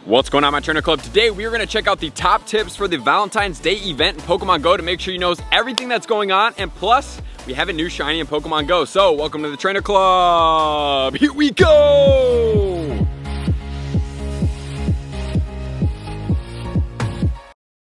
What's going on, my trainer club? Today we are going to check out the top tips for the Valentine's Day event in Pokemon Go to make sure you know everything that's going on, and plus we have a new shiny in Pokemon Go. So welcome to the trainer club. Here we go.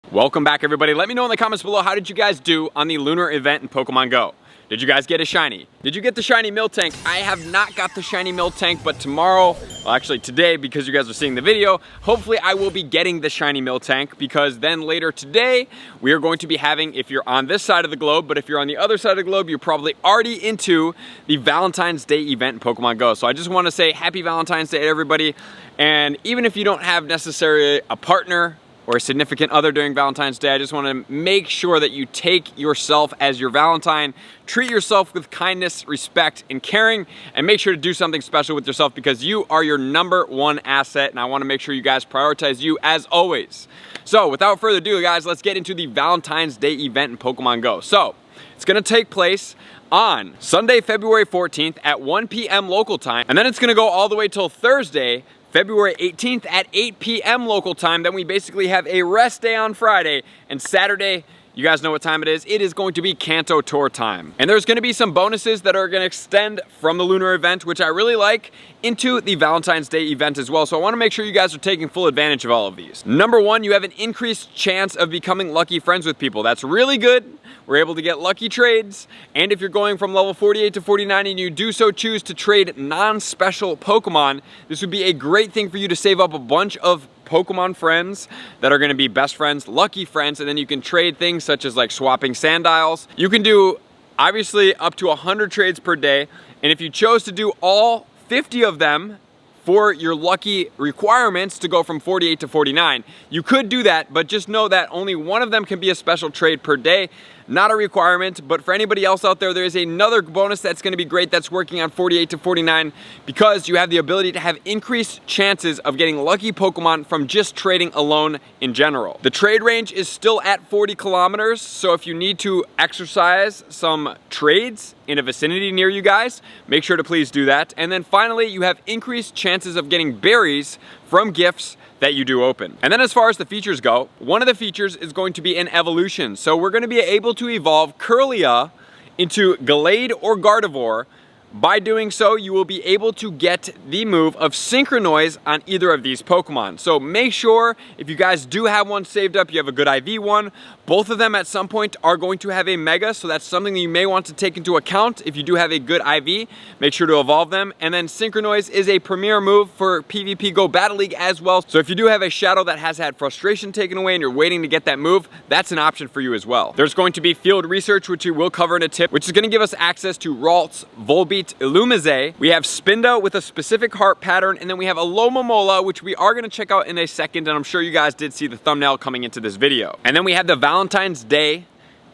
Welcome back, everybody. Let me know in the comments below, how did you guys do on the lunar event in Pokemon Go? Did you guys get a shiny? Did you get the shiny Miltank? I have not got the shiny Miltank, but tomorrow, well actually today, because you guys are seeing the video, hopefully I will be getting the shiny Miltank, because then later today, we are going to be having, if you're on this side of the globe, but if you're on the other side of the globe, you're probably already into the Valentine's Day event in Pokemon Go. So I just want to say happy Valentine's Day to everybody. And even if you don't have necessarily a partner or a significant other during Valentine's Day, I just want to make sure that you take yourself as your Valentine, treat yourself with kindness, respect, and caring, and make sure to do something special with yourself because you are your #1 asset, and I want to make sure you guys prioritize you as always. So without further ado, guys, let's get into the Valentine's Day event in Pokemon Go. So it's going to take place on Sunday, February 14th at 1 p.m. local time, and then it's going to go all the way till Thursday, February 18th at 8 p.m. local time. Then we basically have a rest day on Friday, and Saturday, you guys know what time it is. It is going to be Kanto tour time. And there's gonna be some bonuses that are gonna extend from the lunar event, which I really like, into the Valentine's Day event as well. So I wanna make sure you guys are taking full advantage of all of these. Number one, you have an increased chance of becoming lucky friends with people. That's really good. We're able to get lucky trades. And if you're going from level 48 to 49 and you do so choose to trade non-special Pokemon, this would be a great thing for you to save up a bunch of Pokemon friends that are going to be best friends, lucky friends, and then you can trade things such as like swapping Sandiles. You can do obviously up to 100 trades per day, and if you chose to do all 50 of them for your lucky requirements to go from 48 to 49, you could do that, but just know that only one of them can be a special trade per day. Not a requirement, but for anybody else out there, there is another bonus that's going to be great that's working on 48 to 49 because you have the ability to have increased chances of getting lucky Pokemon from just trading alone in general. The trade range is still at 40 kilometers, so if you need to exercise some trades in a vicinity near you guys, make sure to please do that. And then finally, you have increased chances of getting berries from gifts that you do open. And then as far as the features go, one of the features is going to be an evolution. So we're going to be able to evolve Curlia into Gallade or Gardevoir. By doing so, you will be able to get the move of Synchronoise on either of these Pokemon. So make sure, if you guys do have one saved up, you have a good IV one. Both of them at some point are going to have a Mega, so that's something that you may want to take into account. If you do have a good IV, make sure to evolve them. And then Synchronoise is a premier move for PvP Go Battle League as well. So if you do have a Shadow that has had frustration taken away and you're waiting to get that move, that's an option for you as well. There's going to be field research, which we will cover in a tip, which is going to give us access to Ralts, Volbeat, Illumise. We have Spinda with a specific heart pattern, and then we have Alomomola, which we are going to check out in a second, and I'm sure you guys did see the thumbnail coming into this video. And then we have the Valentine's Day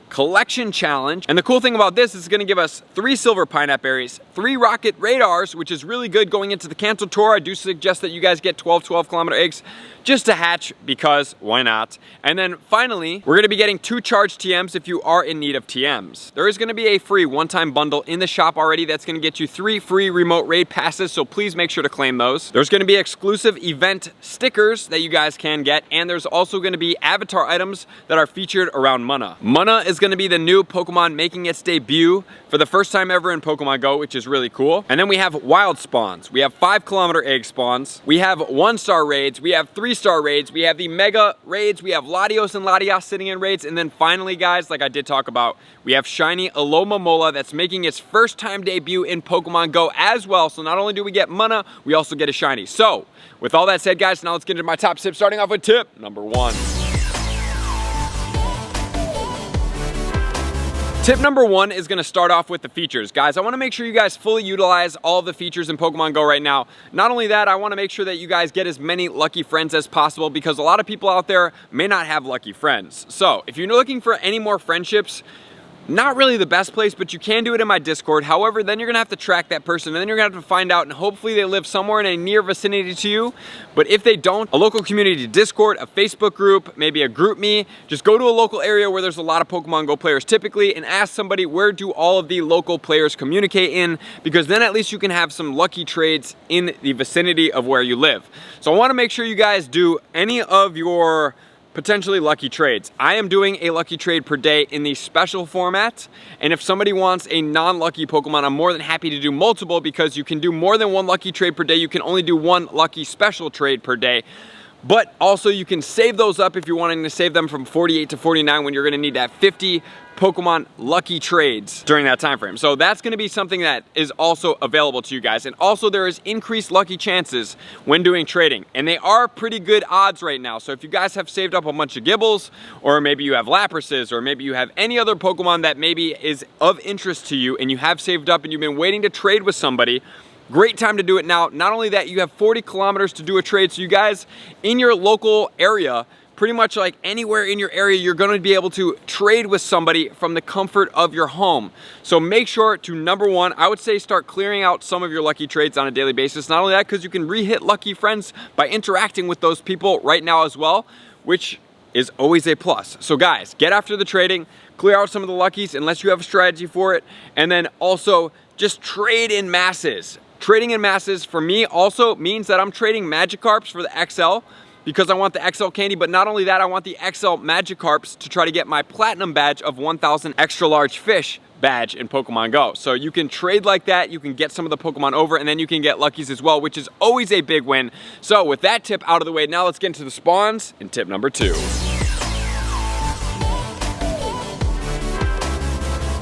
Collection Challenge, and the cool thing about this is it's going to give us 3 Silver Pineapple Berries, 3 Rocket Radars, which is really good going into the Kanto tour. I do suggest that you guys get 12 kilometer eggs just to hatch, because why not? And then finally, we're going to be getting 2 charged TMs if you are in need of TMs. There is going to be a free one-time bundle in the shop already that's going to get you 3 free remote raid passes, so please make sure to claim those. There's going to be exclusive event stickers that you guys can get, and there's also going to be avatar items that are featured around Munna. Munna is going to be the new Pokemon making its debut for the first time ever in Pokemon Go, which is really cool. And then we have wild spawns. We have 5 kilometer egg spawns. We have 1-star raids. We have 3-star raids. We have the mega raids. We have Latios and Latias sitting in raids. And then finally, guys, like I did talk about, we have shiny Alomomola that's making its first time debut in Pokemon Go as well. So not only do we get Munna, we also get a shiny. So with all that said, guys, now let's get into my top tips, starting off with tip number 1. Tip number 1 is going to start off with the features. Guys, I want to make sure you guys fully utilize all of the features in Pokemon Go right now. Not only that, I want to make sure that you guys get as many lucky friends as possible, because a lot of people out there may not have lucky friends. So if you're looking for any more friendships, not really the best place, but you can do it in my Discord. However, then you're gonna have to track that person, and then you're gonna have to find out, and hopefully they live somewhere in a near vicinity to you. But if they don't, a local community Discord, a Facebook group, maybe a group me, just go to a local area where there's a lot of Pokemon Go players typically, and ask somebody, where do all of the local players communicate in? Because then at least you can have some lucky trades in the vicinity of where you live. So I wanna make sure you guys do any of your potentially lucky trades. I am doing a lucky trade per day in the special format, and if somebody wants a non-lucky Pokemon, I'm more than happy to do multiple, because you can do more than one lucky trade per day. You can only do one lucky special trade per day. But also you can save those up if you're wanting to save them from 48 to 49, when you're gonna need that 50 Pokemon lucky trades during that time frame. So that's gonna be something that is also available to you guys. And also there is increased lucky chances when doing trading, and they are pretty good odds right now. So if you guys have saved up a bunch of Gibbles, or maybe you have Laprases, or maybe you have any other Pokemon that maybe is of interest to you, and you have saved up and you've been waiting to trade with somebody, great time to do it now. Not only that, you have 40 kilometers to do a trade, so you guys in your local area, pretty much like anywhere in your area, you're gonna be able to trade with somebody from the comfort of your home. So make sure to, number one, I would say start clearing out some of your lucky trades on a daily basis. Not only that, because you can re-hit lucky friends by interacting with those people right now as well, which is always a plus. So guys, get after the trading, clear out some of the luckies unless you have a strategy for it, and then also just trade in masses. Trading in masses for me also means that I'm trading Magikarps for the XL, because I want the XL candy, but not only that, I want the XL Magikarps to try to get my platinum badge of 1,000 extra large fish badge in Pokemon Go. So you can trade like that, you can get some of the Pokemon over, and then you can get luckies as well, which is always a big win. So with that tip out of the way, now let's get into the spawns in tip number 2.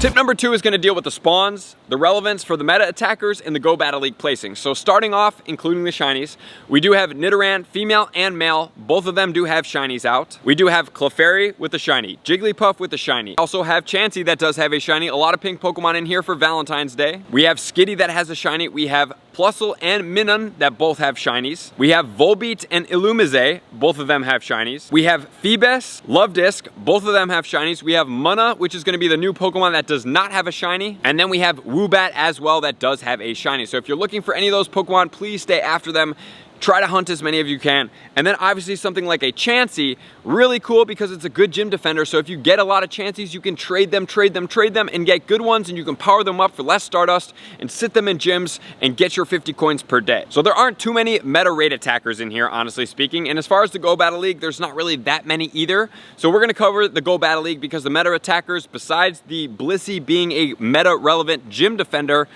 Tip number 2 is gonna deal with the spawns, the relevance for the meta attackers, and the Go Battle League placing. So starting off, including the shinies, we do have Nidoran, female and male. Both of them do have shinies out. We do have Clefairy with the shiny, Jigglypuff with the shiny. Also have Chansey that does have a shiny. A lot of pink Pokemon in here for Valentine's Day. We have Skitty that has a shiny. We have Plusle and Minun that both have shinies. We have Volbeat and Illumise, both of them have shinies. We have Phoebus, Lovedisk, both of them have shinies. We have Munna, which is gonna be the new Pokemon that does not have a shiny. And then we have Woobat as well that does have a shiny. So if you're looking for any of those Pokemon, please stay after them. Try to hunt as many of you can. And then obviously something like a Chansey, really cool because it's a good gym defender. So if you get a lot of Chanseys, you can trade them, and get good ones, and you can power them up for less Stardust and sit them in gyms and get your 50 coins per day. So there aren't too many meta raid attackers in here, honestly speaking. And as far as the Go Battle League, there's not really that many either. So we're gonna cover the Go Battle League because the meta attackers, besides the Blissey being a meta relevant gym defender,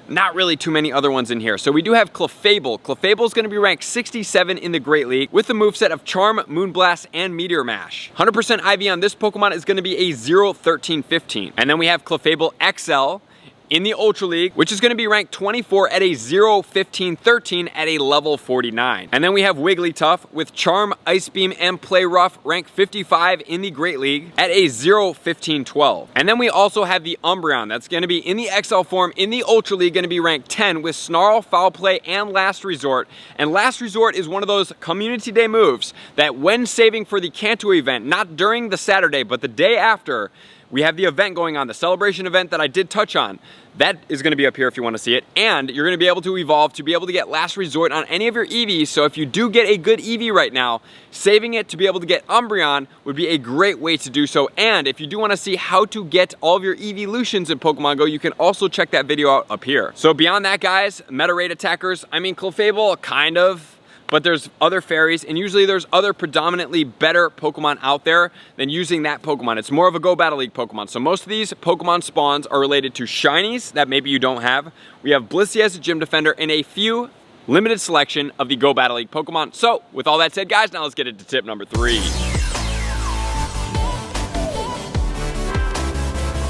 not really too many other ones in here. So we do have Clefable. Clefable is going to be ranked 67 in the Great League with the moveset of Charm, Moonblast, and Meteor Mash. 100% IV on this Pokemon is going to be a 0-13-15. And then we have Clefable XL in the Ultra League, which is gonna be ranked 24 at a 0-15-13 at a level 49. And then we have Wigglytuff with Charm, Ice Beam, and Play Rough, ranked 55 in the Great League at a 0-15-12. And then we also have the Umbreon that's gonna be in the XL form in the Ultra League, gonna be ranked 10 with Snarl, Foul Play, and Last Resort. And Last Resort is one of those Community Day moves that when saving for the Kanto event, not during the Saturday, but the day after, we have the event going on, the celebration event that I did touch on. That is gonna be up here if you wanna see it. And you're gonna be able to evolve to be able to get Last Resort on any of your EVs. So if you do get a good EV right now, saving it to be able to get Umbreon would be a great way to do so. And if you do wanna see how to get all of your evolutions in Pokemon Go, you can also check that video out up here. So beyond that, guys, meta raid attackers, I mean, Clefable, kind of. But there's other fairies, and usually there's other predominantly better Pokemon out there than using that Pokemon. It's more of a Go Battle League Pokemon. So most of these Pokemon spawns are related to shinies that maybe you don't have. We have Blissey as a gym defender and a few limited selection of the Go Battle League Pokemon. So with all that said, guys, now let's get into tip number 3.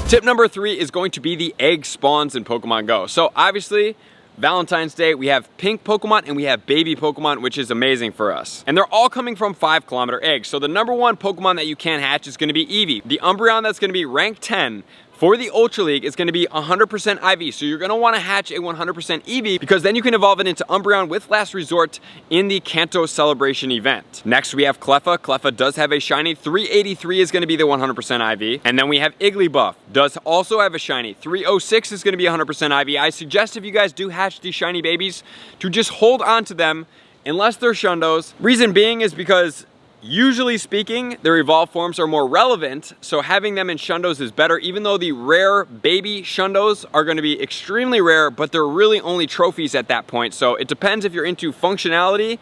Tip number 3 is going to be the egg spawns in Pokemon Go. So obviously, Valentine's Day, we have pink Pokemon and we have baby Pokemon, which is amazing for us. And they're all coming from 5-kilometer eggs. So the number 1 Pokemon that you can hatch is gonna be Eevee. The Umbreon that's gonna be ranked 10, For the Ultra League, it's going to be 100% IV, so you're going to want to hatch a 100% EV because then you can evolve it into Umbreon with Last Resort in the Kanto Celebration event. Next, we have Cleffa. Cleffa does have a shiny. 383 is going to be the 100% IV. And then we have Igglybuff. Does also have a shiny. 306 is going to be 100% IV. I suggest if you guys do hatch these shiny babies to just hold on to them unless they're Shundos. Reason being is because usually speaking, their evolved forms are more relevant, so having them in Shundos is better, even though the rare baby Shundos are going to be extremely rare, but they're really only trophies at that point. So it depends if you're into functionality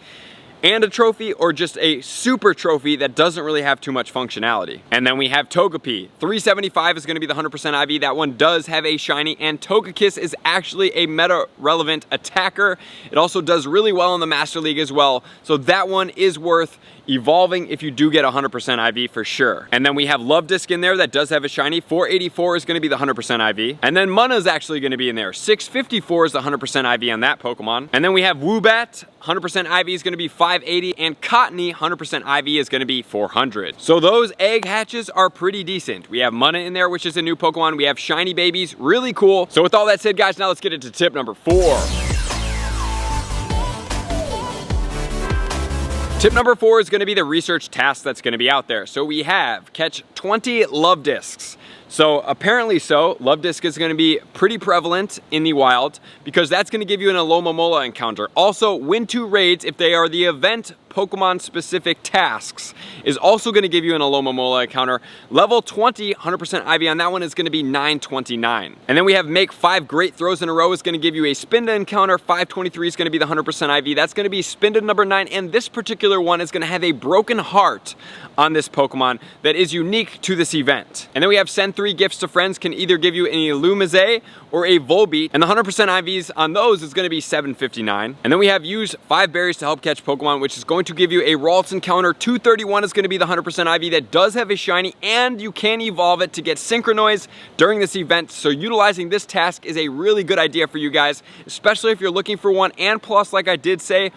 and a trophy or just a super trophy that doesn't really have too much functionality. And then we have Togepi. 375 is going to be the 100% IV. That one does have a shiny, and Togekiss is actually a meta relevant attacker. It also does really well in the Master League as well, so that one is worth evolving if you do get 100% IV for sure. And then we have Love Disc in there that does have a shiny. 484 is going to be the 100% IV. And then Munna is actually going to be in there. 654 is the 100% IV on that Pokemon. And then we have Woobat. 100% IV is going to be 580, and Cottony 100% IV is going to be 400. So those egg hatches are pretty decent. We have Munna in there, which is a new Pokemon. We have shiny babies, really cool. So with all that said, guys, now let's get into tip number 4. Tip number 4 is going to be the research task that's going to be out there. So we have catch 20 Love Discs. So apparently Love Disc is going to be pretty prevalent in the wild because that's going to give you an Alomomola encounter. Also, win 2 raids if they are the event Pokemon specific tasks is also going to give you an Alomomola encounter. Level 20, 100% IV on that one is going to be 929. And then we have make 5 great throws in a row is going to give you a Spinda encounter. 523 is going to be the 100% IV. That's going to be Spinda number 9, and this particular one is going to have a broken heart on this Pokemon that is unique to this event. And then we have send 3 gifts to friends, can either give you an Illumise or a Volbeat, and the 100% IVs on those is going to be 759. And then we have use 5 berries to help catch Pokemon, which is going to give you a Ralts encounter. 231 is going to be the 100% IV that does have a shiny, and you can evolve it to get Synchronoise during this event. So utilizing this task is a really good idea for you guys, especially if you're looking for one. And plus, like I did say,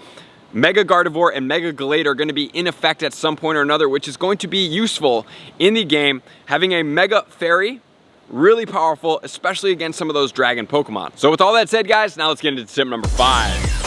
Mega Gardevoir and Mega Gallade are going to be in effect at some point or another, which is going to be useful in the game. Having a Mega Fairy, really powerful, especially against some of those dragon Pokemon. So with all that said, guys, now let's get into tip number 5.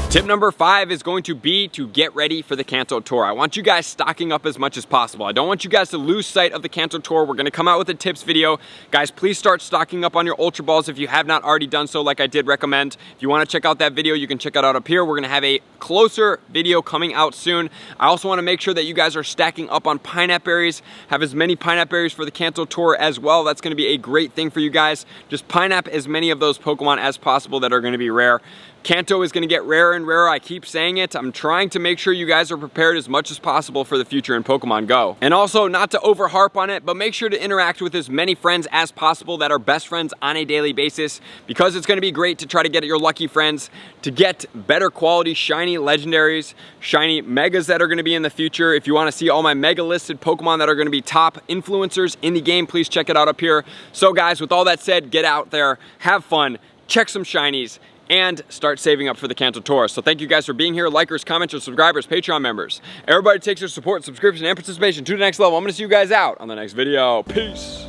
Tip number 5 is going to be to get ready for the Kanto Tour. I want you guys stocking up as much as possible. I don't want you guys to lose sight of the Kanto Tour. We're going to come out with a tips video. Guys, please start stocking up on your Ultra Balls if you have not already done so, like I did recommend. If you want to check out that video, you can check it out up here. We're going to have a closer video coming out soon. I also want to make sure that you guys are stacking up on Pineapple Berries. Have as many Pineapple Berries for the Kanto Tour as well. That's going to be a great thing for you guys. Just Pineapple as many of those Pokemon as possible that are going to be rare. Kanto is going to get rarer and rarer. I keep saying it. I'm trying to make sure you guys are prepared as much as possible for the future in Pokemon Go. And also, not to over harp on it, but make sure to interact with as many friends as possible that are best friends on a daily basis, because it's going to be great to try to get your lucky friends to get better quality shiny legendaries, shiny megas that are going to be in the future. If you want to see all my mega listed Pokemon that are going to be top influencers in the game, please check it out up here. So guys, with all that said, get out there, have fun, check some shinies, and start saving up for the Kanto Tour. So thank you guys for being here, likers, commenters, subscribers, Patreon members. Everybody takes their support, subscription, and participation to the next level. I'm gonna see you guys out on the next video. Peace.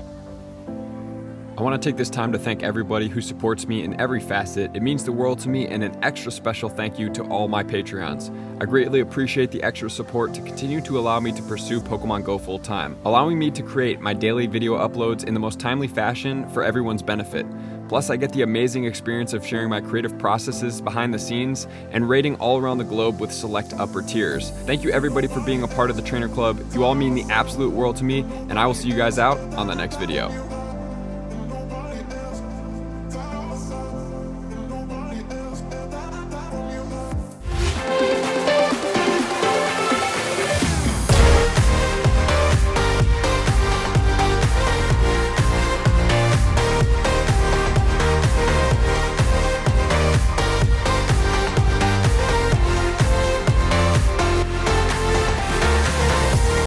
I want to take this time to thank everybody who supports me in every facet. It means the world to me, and an extra special thank you to all my Patreons. I greatly appreciate the extra support to continue to allow me to pursue Pokemon Go full time, allowing me to create my daily video uploads in the most timely fashion for everyone's benefit. Plus, I get the amazing experience of sharing my creative processes behind the scenes and raiding all around the globe with select upper tiers. Thank you everybody for being a part of the Trainer Club. You all mean the absolute world to me, and I will see you guys out on the next video.